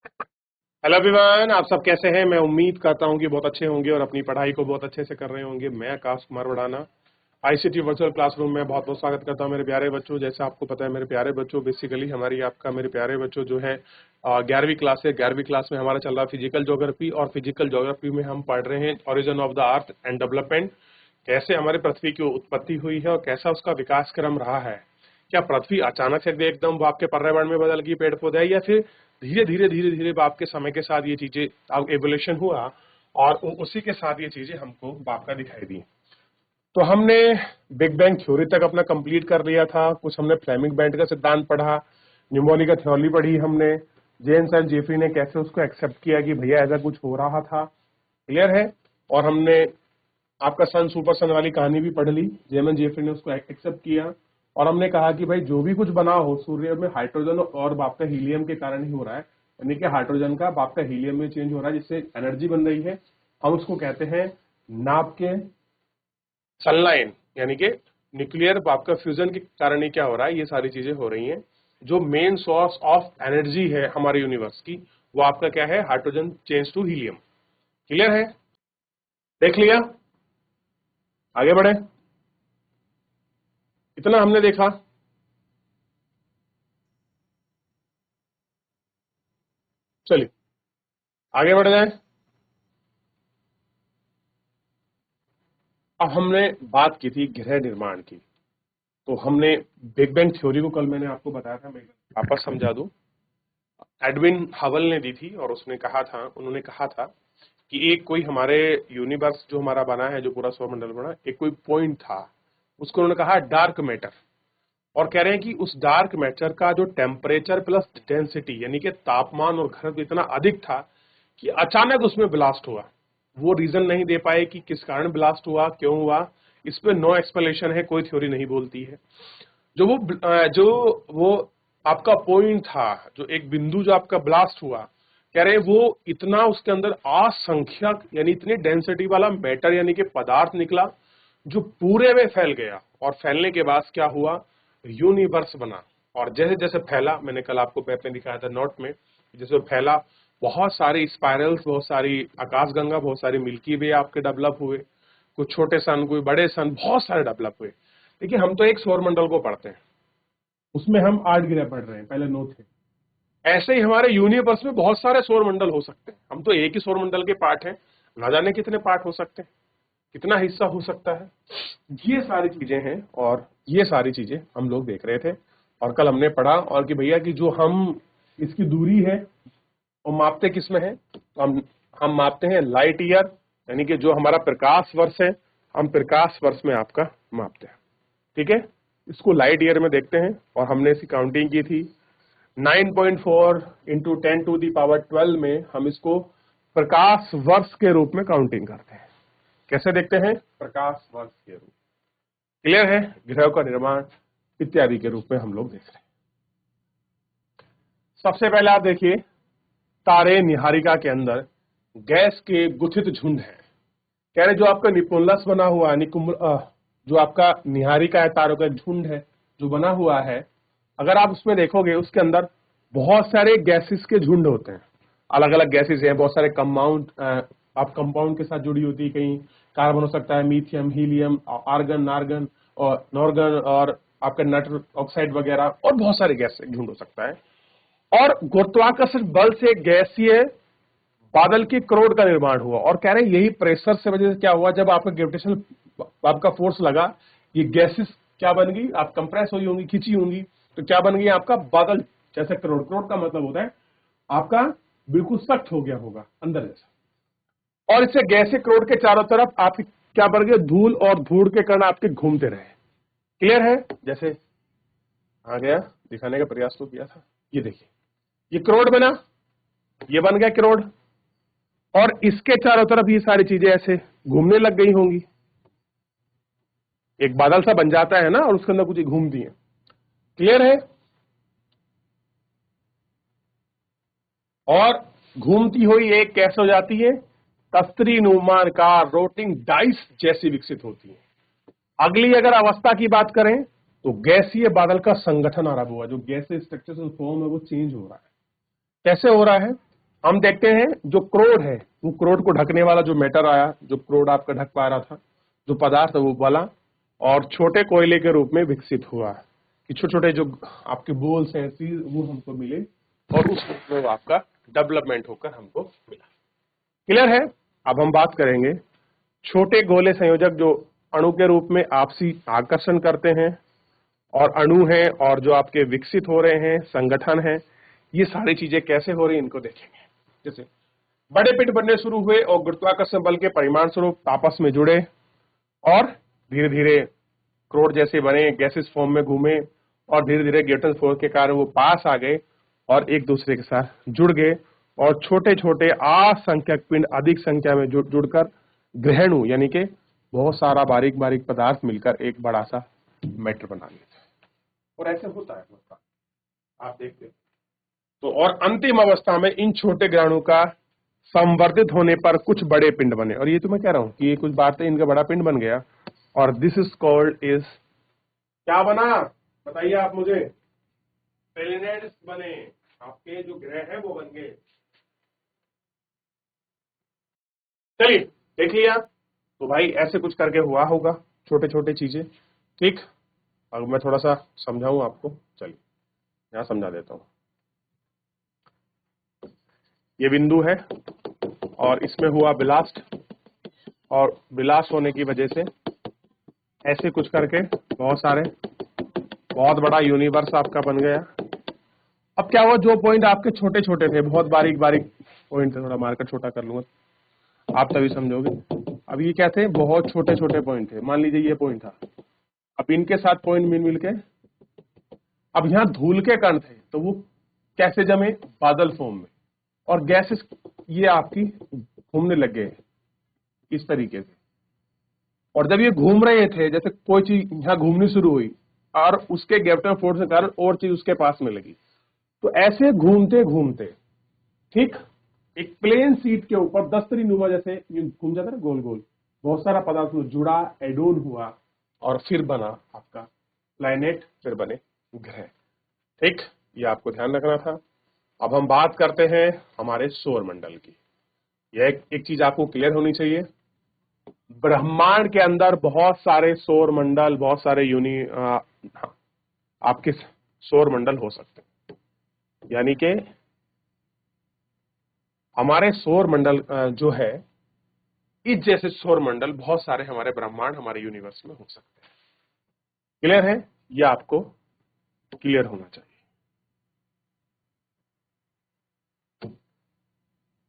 Hello everyone, आप सब कैसे हैं। मैं उम्मीद करता हूं कि बहुत अच्छे होंगे और अपनी पढ़ाई को बहुत अच्छे से कर रहे होंगे। मैं Akash Kumar वड़ाना ICT virtual classroom में बहुत बहुत स्वागत करता हूं मेरे प्यारे बच्चों। जैसे आपको पता है मेरे प्यारे बच्चों, बेसिकली हमारी आपका मेरे प्यारे बच्चों जो है 11वीं क्लास है। 11वीं क्लास में हमारा चल रहा है फिजिकल ज्योग्राफी, और फिजिकल ज्योग्राफी में हम पढ़ रहे हैं origin of the earth and development. कैसे हमारी पृथ्वी की उत्पत्ति हुई है और कैसा उसका विकास क्रम रहा है। क्या पृथ्वी अचानक से एकदम आपके पर्यावरण में बदल गई, पेड़ पौधे, या फिर धीरे धीरे बाप के समय के साथ ये चीजें अब एवोल्यूशन हुआ और उसी के साथ ये चीजें हमको बाप का दिखाई दी। तो हमने बिग बैंग थ्योरी तक अपना कंप्लीट कर लिया था। कुछ हमने फ्लेमिंग बैंड का सिद्धांत पढ़ा, न्यूमोनी का थ्योरी पढ़ी हमने, जेम्स एंड जेफरी ने कैसे उसको एक्सेप्ट किया कि भैया ऐसा कुछ हो रहा था। क्लियर है। और हमने आपका सन सुपर सन वाली कहानी भी पढ़ ली, जेम्स एंड जेफरी ने उसको एक्सेप्ट किया। और हमने कहा कि भाई जो भी कुछ बना हो सूर्य में हाइड्रोजन और बाप का हीलियम के कारण ही हो रहा है, यानी कि हाइड्रोजन का बाप का हीलियम में चेंज हो रहा है जिससे एनर्जी बन रही है। हम उसको कहते हैं नाप के सनलाइन, यानी कि न्यूक्लियर बाप का फ्यूजन के कारण ही क्या हो रहा है, ये सारी चीजें हो रही हैं। जो मेन सोर्स ऑफ एनर्जी है हमारे यूनिवर्स की, वो आपका क्या है, hydrogen change to helium. Clear है, देख लिया, आगे बढ़े। इतना हमने देखा। चलिए आगे बढ़ जाए। अब हमने बात की थी गृह निर्माण की। तो हमने बिग बैंग थ्योरी को कल मैंने आपको बताया था, मैं वापस समझा दूं। एडविन हबल ने दी थी और उसने कहा था, उन्होंने कहा था कि एक कोई हमारे यूनिवर्स जो हमारा बना है, जो पूरा सौरमंडल बना, एक कोई पॉइंट था, उसको उन्होंने कहा डार्क मैटर। और कह रहे हैं कि उस डार्क मैटर का जो टेम्परेचर प्लस डेंसिटी, यानी कि तापमान और घनत्व इतना अधिक था कि अचानक उसमें ब्लास्ट हुआ। वो रीजन नहीं दे पाए कि किस कारण ब्लास्ट हुआ, क्यों हुआ। इस पे नो एक्सप्लेनेशन है, कोई थ्योरी नहीं बोलती है। जो वो आपका पॉइंट था, जो एक बिंदु जो आपका ब्लास्ट हुआ, कह रहे हैं वो इतना उसके अंदर असंख्यक यानी इतनी डेंसिटी वाला मैटर यानी कि पदार्थ निकला जो पूरे में फैल गया। और फैलने के बाद क्या हुआ, यूनिवर्स बना। और जैसे जैसे फैला, मैंने कल आपको मैप में दिखाया था नोट में, जैसे फैला बहुत सारे स्पाइरल्स, बहुत सारी आकाशगंगा, बहुत सारी मिल्की वे आपके डेवलप हुए। कुछ छोटे सन, कोई बड़े सन, बहुत सारे डेवलप हुए। देखिए हम तो एक सौर मंडल को पढ़ते हैं, उसमें हम 8 ग्रह पढ़ रहे हैं, पहले 9 थे। ऐसे ही हमारे यूनिवर्स में बहुत सारे सौर मंडल हो सकते हैं। हम तो एक ही सौर मंडल के पार्ट हैं, ना जाने कितने पार्ट हो सकते हैं, कितना हिस्सा हो सकता है। ये सारी चीजें हैं और ये सारी चीजें हम लोग देख रहे थे। और कल हमने पढ़ा और कि भैया कि जो हम इसकी दूरी है वो मापते किस में है, तो हम मापते हैं लाइट ईयर, यानी कि जो हमारा प्रकाश वर्ष है, हम प्रकाश वर्ष में आपका मापते हैं। ठीक है, इसको लाइट ईयर में देखते हैं। और हमने इसकी काउंटिंग की थी 9.4 इंटू 10⁻12 में हम इसको प्रकाश वर्ष के रूप में काउंटिंग करते हैं। कैसे देखते हैं, प्रकाश वर्ष के रूप। क्लियर है, ग्रह का निर्माण इत्यादि के रूप में हम लोग देख रहे हैं। सबसे पहले आप देखिए, तारे निहारिका के अंदर गैस के गुथित झुंड है। कह रहे जो आपका निपुणलस बना हुआ है, जो आपका निहारिका है, तारों का झुंड है जो बना हुआ है, अगर आप उसमें देखोगे उसके अंदर बहुत सारे गैसेस के झुंड होते हैं। अलग अलग गैसेस हैं, बहुत सारे कंपाउंड, आप कंपाउंड के साथ जुड़ी होती है। कहीं कार्बन हो सकता है, मीथियम, हीलियम, आर्गन, नार्गन और नॉर्गन, और आपका नाइट्रोजन ऑक्साइड वगैरह, और बहुत सारे गैस झुंड हो सकता है। और गुरुत्वाकर्षण बल से गैसीय बादल के क्राउड का निर्माण हुआ। और कह रहे हैं यही प्रेशर से वजह से क्या हुआ, जब आपका ग्रेविटेशनल आपका फोर्स लगा, ये गैसेस क्या बन गई, आप कंप्रेस हुई होंगी, खींची होंगी, तो क्या बन गई आपका बादल जैसे क्राउड। क्राउड का मतलब होता है आपका बिल्कुल सख्त हो गया होगा अंदर जैसा। और इससे गैसीय क्राउड के चारों तरफ आपके क्या बन गए, धूल और धूड़ के कण आपके घूमते रहे। क्लियर है, जैसे आ गया, दिखाने का प्रयास तो किया था। ये देखिए, ये क्राउड बना, ये बन गया क्राउड, और इसके चारों तरफ ये सारी चीजें ऐसे घूमने लग गई होंगी। एक बादल सा बन जाता है ना, और उसके अंदर कुछ घूमती है। क्लियर है, और घूमती हुई एक कैसे हो जाती है, तस्त्री नुमान का रोटिंग डाइस जैसी विकसित होती है। अगली अगर अवस्था की बात करें तो गैसीय बादल का संगठन आरंभ हुआ। जो गैसीय स्ट्रक्चर फॉर्म है वो चेंज हो रहा है। कैसे हो रहा है, हम देखते हैं जो क्रोड है, वो क्रोड को ढकने वाला जो मैटर आया, जो क्रोड आपका ढक पा रहा था, जो पदार्थ वो बला और छोटे कोयले के रूप में विकसित हुआ कि छोटे छोटे जो आपके बोल्स हैं वो हमको मिले और उस रूप में वो आपका डेवलपमेंट होकर हमको मिला। क्लियर है? अब हम बात करेंगे छोटे गोले संयोजक जो अणु के रूप में आपसी आकर्षण करते हैं और अणु हैं और जो आपके विकसित हो रहे हैं संगठन है, ये सारी चीजें कैसे हो रही हैं इनको देखेंगे। जैसे बड़े पिंड बनने शुरू हुए और गुरुत्वाकर्षण बल के परिमाण स्वरूप आपस में जुड़े और धीरे धीरे क्रोड जैसे बने, गैसेस फॉर्म में घूमे और धीरे धीरे ग्रेविटेशन फोर्स के कारण वो पास आ गए और एक दूसरे के साथ जुड़ गए और छोटे छोटे असंख्यक पिंड अधिक संख्या में जुड़कर ग्रहणु यानी कि बहुत सारा बारीक बारीक पदार्थ मिलकर एक बड़ा सा मैटर बना लेते हैं। और ऐसे होता है आप देखते हैं। तो और अंतिम अवस्था में इन छोटे ग्रहणु का संवर्धित होने पर कुछ बड़े पिंड बने। और ये तो मैं कह रहा हूं कि ये कुछ बातें इनका बड़ा पिंड बन गया और दिस इज कॉल्ड इज क्या बना, बताइए आप मुझे। सेलेनाइड्स बने, आपके जो ग्रह है वो बन गए। चलिए देख लिया। तो भाई ऐसे कुछ करके हुआ होगा छोटे छोटे चीजें, ठीक। अब मैं थोड़ा सा समझाऊं आपको, चलिए यहां समझा देता हूं। ये बिंदु है और इसमें हुआ ब्लास्ट और ब्लास्ट होने की वजह से ऐसे कुछ करके बहुत बड़ा यूनिवर्स आपका बन गया। अब क्या हुआ, जो पॉइंट आपके छोटे छोटे थे, बहुत बारीक बारीक पॉइंट थे, थोड़ा मार्कर छोटा कर लूंगा आप तभी समझोगे। अब ये क्या थे, बहुत छोटे छोटे पॉइंट थे। मान लीजिए ये पॉइंट था, अब इनके साथ पॉइंट मिल के अब यहाँ धूल के कण थे, तो वो कैसे जमे, बादल फॉर्म में, और गैसेस ये आपकी घूमने लग गए इस तरीके से। और जब ये घूम रहे थे, जैसे कोई चीज यहाँ घूमनी शुरू हुई और उसके ग्रेविटेशनल फोर्स के कारण और चीज उसके पास में लगी, तो ऐसे घूमते घूमते ठीक एक प्लेन सीट के ऊपर दस्तरी नुमा जैसे घूम जाता है गोल गोल, बहुत सारा पदार्थ जुड़ा, एडोन हुआ और फिर बना आपका प्लैनेट, फिर बने ग्रह। ठीक, ये आपको ध्यान रखना था। अब हम बात करते हैं हमारे सौर मंडल की। यह एक चीज आपको क्लियर होनी चाहिए, ब्रह्मांड के अंदर बहुत सारे सौर मंडल, बहुत सारे आपके सौर मंडल हो सकते हैं। यानी कि हमारे सौर मंडल जो है, इस जैसे सौर मंडल बहुत सारे हमारे ब्रह्मांड, हमारे यूनिवर्स में हो सकते हैं। क्लियर है? ये आपको क्लियर होना चाहिए।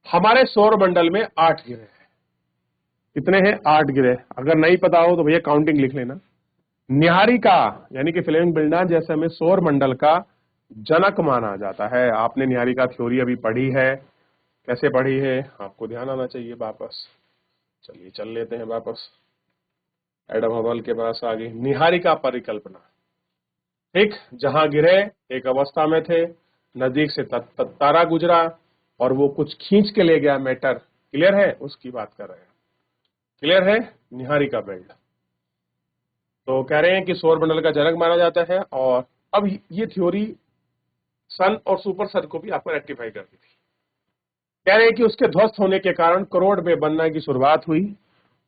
हमारे सौर मंडल में 8 ग्रह हैं। कितने हैं? 8 ग्रह। अगर नहीं पता हो तो भैया काउंटिंग लिख लेना। न्यारिका यानी कि फ्लेमिंग बिल्डा जैसे हमें सौर मंडल का जनक माना जाता है। आपने न्यारिका थ्योरी अभी पढ़ी है, कैसे पढ़ी है आपको ध्यान आना चाहिए वापस। चलिए चल लेते हैं वापस एडम हबल के पास आगे। निहारिका परिकल्पना, ठीक, जहां ग्रह एक अवस्था में थे, नजदीक से तारा गुजरा और वो कुछ खींच के ले गया मैटर। क्लियर है? उसकी बात कर रहे हैं। क्लियर है? निहारिका बेल्ट। तो कह रहे हैं कि सौर मंडल का जनक माना जाता है। और अब ये थ्योरी सन और सुपर सन को भी आपको रेक्टिफाई करती थी। कह रहे हैं कि उसके ध्वस्त होने के कारण करोड़ में बनने की शुरुआत हुई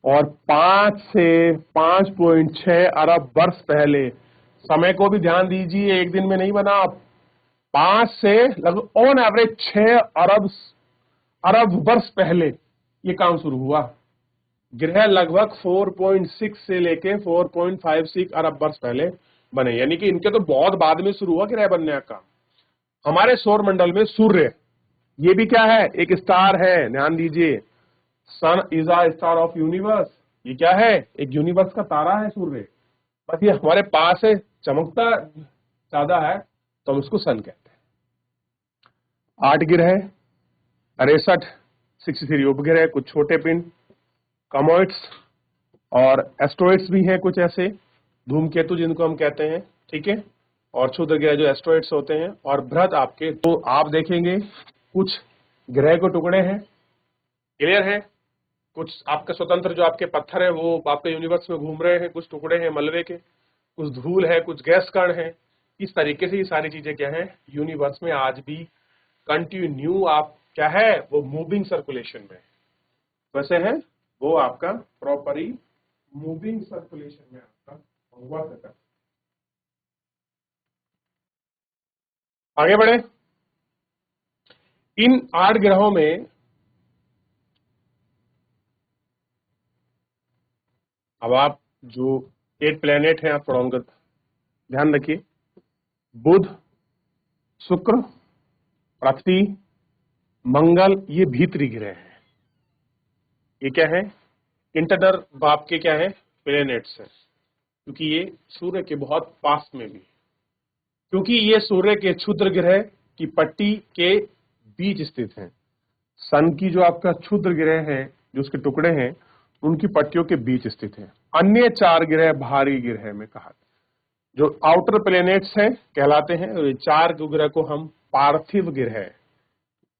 और 5 से 5.6 अरब वर्ष पहले, समय को भी ध्यान दीजिए, एक दिन में नहीं बना, 5 से लगभग ऑन एवरेज 6 अरब वर्ष पहले ये काम शुरू हुआ। ग्रह लगभग 4.6 से लेके 4.56 अरब वर्ष पहले बने, यानी कि इनके तो बहुत बाद में शुरू हुआ ग्रह बनने का काम। हमारे सौर मंडल में सूर्य, ये भी क्या है? एक स्टार है, ध्यान दीजिए। Sun is a star of universe. ये क्या है? एक यूनिवर्स का तारा है सूर्य, बस ये हमारे पास है, चमकता ज्यादा है तो हम उसको सन कहते हैं। 8 ग्रह, 63 उपग्रह, कुछ छोटे पिंड, कॉमेट्स और एस्ट्रॉइड्स भी हैं, कुछ ऐसे धूमकेतु जिनको हम कहते हैं, ठीक है, और क्षुद्र ग्रह जो एस्ट्रॉइड्स होते हैं, और बृहद आपके। तो आप देखेंगे कुछ ग्रह के टुकड़े हैं, क्लियर है, कुछ आपके स्वतंत्र जो आपके पत्थर है वो आपके यूनिवर्स में घूम रहे हैं, कुछ टुकड़े हैं मलबे के, कुछ धूल है, कुछ गैस कण है। इस तरीके से ये सारी चीजें क्या है, यूनिवर्स में आज भी कंटिन्यू आप क्या है, वो मूविंग सर्कुलेशन में। वैसे है वो आपका प्रॉपरली मूविंग सर्कुलेशन में आपका वर्क करता है। आगे बढ़े। इन 8 ग्रहों में अब आप जो 8 प्लेनेट हैं आप थोड़ा उनका ध्यान रखिए। बुध, शुक्र, पृथ्वी, मंगल, ये भीतरी ग्रह हैं। ये क्या है, इंटरनल बाप के क्या है, प्लेनेट्स है, क्योंकि ये सूर्य के बहुत पास में भी, क्योंकि ये सूर्य के क्षुद्र ग्रह की पट्टी के बीच स्थित हैं। सन की जो आपका क्षुद्र ग्रह है, जो उसके टुकड़े हैं, उनकी पट्टियों के बीच स्थित है। अन्य 4 ग्रह भारी ग्रह में कहा, जो आउटर प्लेनेट्स हैं कहलाते हैं। और ये 4 ग्रह को हम पार्थिव ग्रह,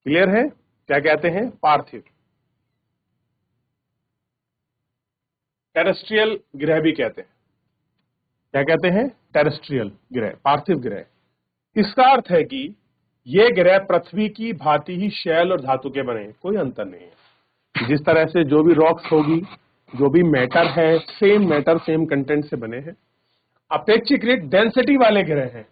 क्लियर है, क्या कहते हैं, पार्थिव। टेरेस्ट्रियल ग्रह भी कहते हैं। क्या कहते हैं, टेरेस्ट्रियल ग्रह, पार्थिव ग्रह। इसका अर्थ है कि ये ग्रह पृथ्वी की भांति ही शैल और धातु के बने हैं, कोई अंतर नहीं है। जिस तरह से जो भी रॉक्स होगी, जो भी मैटर है, सेम मैटर सेम कंटेंट से बने हैं। अपेक्षाकृत डेंसिटी वाले ग्रह हैं।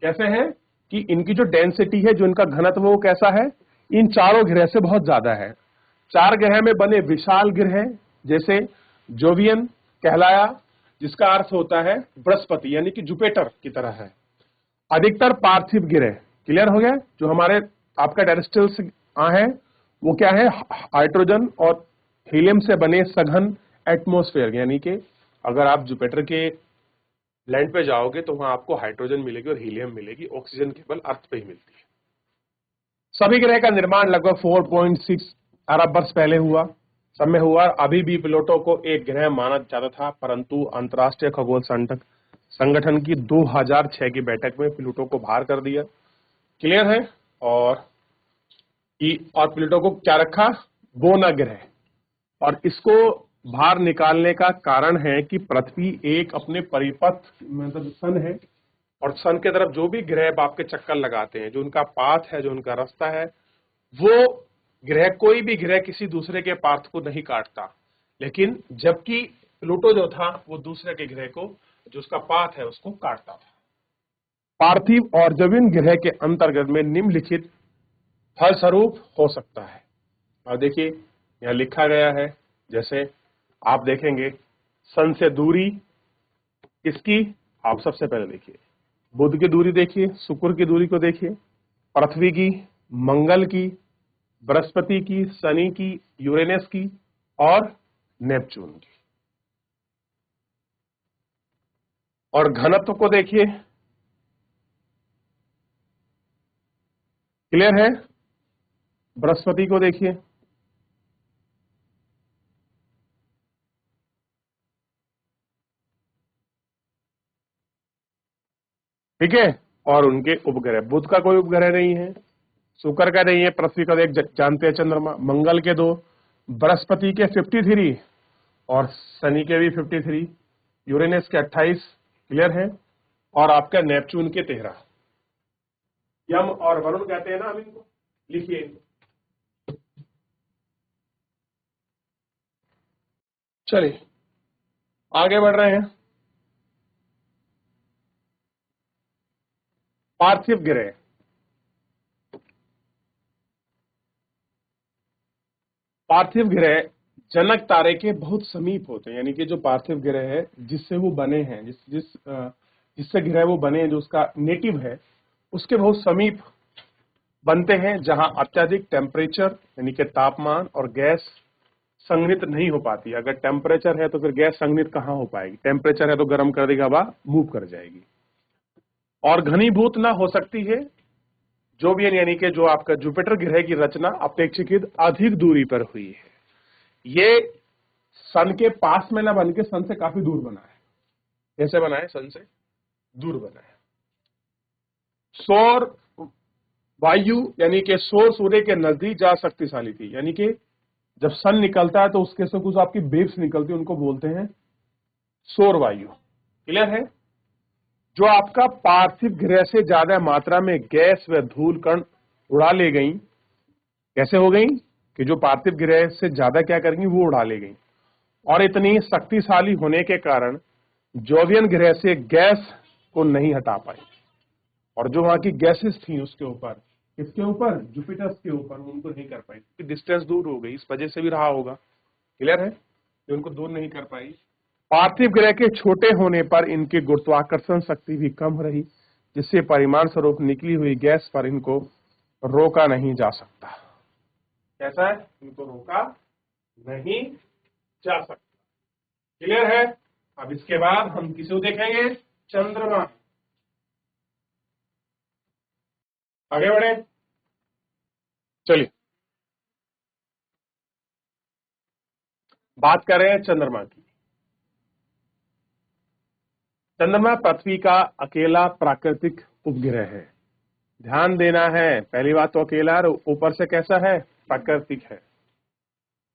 कैसे हैं कि इनकी जो डेंसिटी है, जो इनका घनत्व, वो कैसा है, इन चारों ग्रह से बहुत ज्यादा है। 4 ग्रह में बने विशाल ग्रह जैसे जोवियन कहलाया, जिसका अर्थ होता है बृहस्पति यानी कि जुपिटर की तरह है। अधिकतर पार्थिव ग्रह, क्लियर हो गया, जो हमारे आपका टेरेस्ट्रियल है, वो क्या है, हाइड्रोजन और हीलियम से बने सघन एटमॉस्फेयर, यानी कि अगर आप जुपिटर के लैंड पे जाओगे तो वहां आपको हाइड्रोजन मिलेगी और हीलियम मिलेगी, ऑक्सीजन केवल अर्थ पे ही मिलती है। सभी ग्रह का निर्माण लगभग 4.6 अरब वर्ष पहले हुआ, सब में हुआ। अभी भी प्लूटो को एक ग्रह माना जाता था, परंतु अंतर्राष्ट्रीय खगोल संगठन की 2006 की बैठक में प्लूटो को बाहर कर दिया, क्लियर है। और प्लूटो को क्या रखा, बोना ग्रह। और इसको बाहर निकालने का कारण है कि पृथ्वी एक अपने परिपथ, मतलब सन है, और सन के तरफ जो भी ग्रह आपके चक्कर लगाते हैं, जो उनका पाथ है, जो उनका रास्ता है, वो ग्रह, कोई भी ग्रह किसी दूसरे के पाथ को नहीं काटता। लेकिन जबकि प्लूटो जो था वो दूसरे के ग्रह को, जो उसका पाथ है, उसको काटता था। पार्थिव और जविन ग्रह के अंतर्गत में निम्नलिखित फलस्वरूप हो सकता है। और देखिए यहां लिखा गया है, जैसे आप देखेंगे सन से दूरी इसकी, आप सबसे पहले देखिए बुध की दूरी देखिए, शुक्र की दूरी को देखिए, पृथ्वी की, मंगल की, बृहस्पति की, शनि की, यूरेनस की और नेपच्यून की। और घनत्व को देखिए, क्लियर है, बृहस्पति को देखिए, ठीक है। और उनके उपग्रह, बुध का कोई उपग्रह नहीं है, शुक्र का नहीं है, पृथ्वी का एक जानते हैं चंद्रमा, मंगल के 2, बृहस्पति के 53 और शनि के भी 53, यूरेनस के 28, क्लियर है। और आपका नेपच्यून के 13। यम और वरुण कहते हैं ना, अब इनको लिखिए इनको। चलिए आगे बढ़ रहे हैं। पार्थिव ग्रह, पार्थिव ग्रह जनक तारे के बहुत समीप होते हैं, यानी कि जो पार्थिव ग्रह है जिससे वो बने हैं, जिससे ग्रह वो बने हैं, जो उसका नेटिव है, उसके बहुत समीप बनते हैं, जहां अत्यधिक टेम्परेचर यानी कि तापमान और गैस संघनित नहीं हो पाती। अगर टेम्परेचर है तो फिर गैस संघनित कहां हो पाएगी, टेम्परेचर है तो गर्म कर देगी, हवा मूव कर जाएगी। और घनीभूत ना हो सकती है, जो भी है, यानी कि जो आपका जुपिटर ग्रह की रचना अपेक्षाकृत अधिक दूरी पर हुई है। ये सन के पास में ना बन के सन से काफी दूर बना है। कैसे बना है, सन से दूर बना है। सौर वायु यानी कि सौर सूर्य के नजदीक जा शक्तिशाली थी, यानी कि जब सन निकलता है तो उसके से कुछ आपकी वेव्स निकलती है, उनको बोलते हैं सौर वायु, क्लियर है। जो आपका पार्थिव ग्रह से ज्यादा मात्रा में गैस व धूल कण उड़ा ले गई, कैसे हो गई कि जो पार्थिव ग्रह से ज्यादा क्या करेंगी वो उड़ा ले गई, और इतनी शक्तिशाली होने के कारण जोवियन ग्रह से गैस को नहीं हटा पाई, और जो वहां की गैसेस थी उसके ऊपर, किसके ऊपर, जुपिटर के ऊपर, उनको नहीं कर पाई क्योंकि डिस्टेंस दूर हो गई, इस वजह से भी रहा होगा। क्लियर है कि उनको दूर नहीं कर पाई। पार्थिव ग्रह के छोटे होने पर इनकी गुरुत्वाकर्षण शक्ति भी कम रही, जिससे परिमाण स्वरूप निकली हुई गैस पर इनको रोका नहीं जा सकता। कैसा है, इनको रोका नहीं जा सकता। क्लियर है। अब इसके बाद हम किसे देखेंगे, चंद्रमा। आगे बढ़े, चलिए बात कर रहे हैं चंद्रमा की। चंद्रमा पृथ्वी का अकेला प्राकृतिक उपग्रह है। ध्यान देना है, पहली बात तो अकेला, और ऊपर से कैसा है, प्राकृतिक है।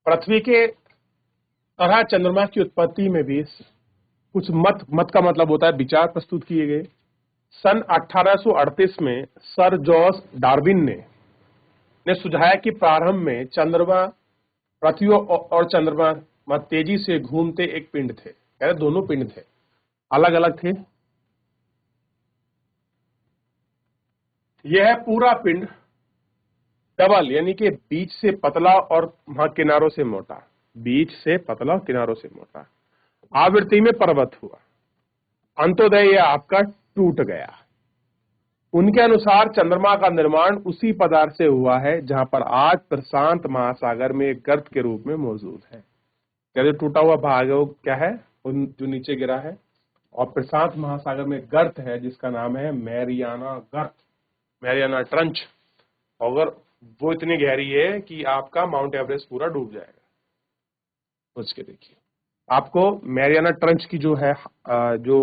पृथ्वी के तरह चंद्रमा की उत्पत्ति में भी कुछ मत का मतलब होता है विचार प्रस्तुत किए गए। सन 1838 में सर जॉर्ज डार्विन ने सुझाया कि प्रारंभ में चंद्रमा, पृथ्वी और चंद्रमा तेजी से घूमते एक पिंड थे। यानी दोनों पिंड थे, अलग अलग थे। यह पूरा पिंड डबल, यानी कि बीच से पतला और वहां किनारों से मोटा, बीच से पतला और किनारों से मोटा, आवृत्ति में पर्वत हुआ। अंत्योदय यह आपका टूट गया। उनके अनुसार चंद्रमा का निर्माण उसी पदार्थ से हुआ है जहां पर आज प्रशांत महासागर में एक गर्त के रूप में मौजूद है। क्या टूटा हुआ भाग है वो क्या है, जो नीचे गिरा है, और प्रशांत महासागर में गर्त है जिसका नाम है मैरियाना गर्त, मैरियाना ट्रंच। अगर वो इतनी गहरी है कि आपका माउंट एवरेस्ट पूरा डूब जाएगा। सोच के देखिए, आपको मैरियाना ट्रंच की जो है जो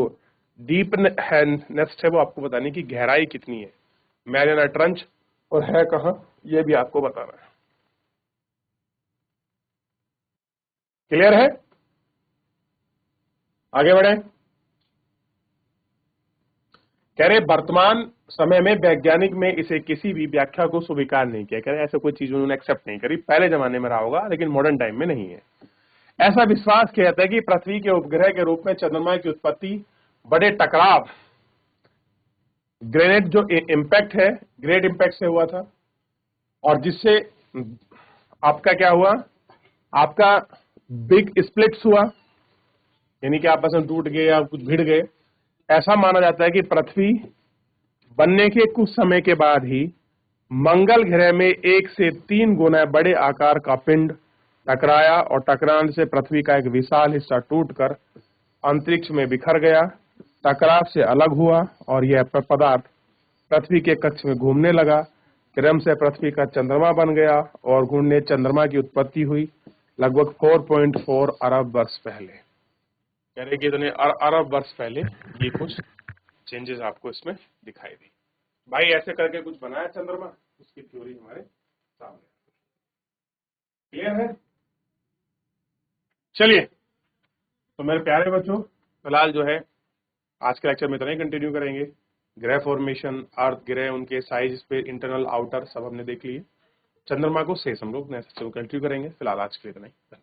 डीप है नेस्ट है वो आपको बताने की गहराई कितनी है मैरियाना ट्रंच, और है कहां ये भी आपको बताना है। क्लियर है, आगे बढ़े। कह रहे वर्तमान समय में वैज्ञानिक में इसे किसी भी व्याख्या को स्वीकार नहीं किया। कह रहे ऐसा कोई चीज उन्होंने एक्सेप्ट नहीं करी, पहले जमाने में रहा होगा लेकिन मॉडर्न टाइम में नहीं है। ऐसा विश्वास किया जाता है कि पृथ्वी के उपग्रह के रूप में चंद्रमा की उत्पत्ति बड़े टकराव, ग्रेनेड जो इम्पैक्ट है, ग्रेट इम्पैक्ट से हुआ था, और जिससे आपका क्या हुआ, आपका बिग स्प्लिट्स हुआ, यानी कि आपस में टूट गए या कुछ भिड़ गए। ऐसा माना जाता है कि पृथ्वी बनने के कुछ समय के बाद ही मंगल ग्रह में 1 से 3 गुना बड़े आकार का पिंड टकराया, और टकराने से पृथ्वी का एक विशाल हिस्सा टूटकर अंतरिक्ष में बिखर गया, टकराव से अलग हुआ, और यह पदार्थ पृथ्वी के कक्ष में घूमने लगा। क्रम से पृथ्वी का चंद्रमा बन गया और घूमने चंद्रमा की उत्पत्ति हुई लगभग 4.4 अरब वर्ष पहले। कह रहे कि इतने अरब वर्ष पहले ये कुछ चेंजेस आपको इसमें दिखाई दी। भाई ऐसे करके कुछ बनाया चंद्रमा, उसकी थ्योरी हमारे सामने। क्लियर है, चलिए तो मेरे प्यारे बच्चों, फिलहाल जो है आज के लेक्चर में इतना ही कंटिन्यू करेंगे। ग्रह फॉर्मेशन, अर्थ ग्रह, उनके साइज पे, इंटरनल आउटर सब हमने देख लिए। चंद्रमा को शेष हम लोग नेक्स्ट कंटिन्यू करेंगे। फिलहाल आज के लिए इतना ही।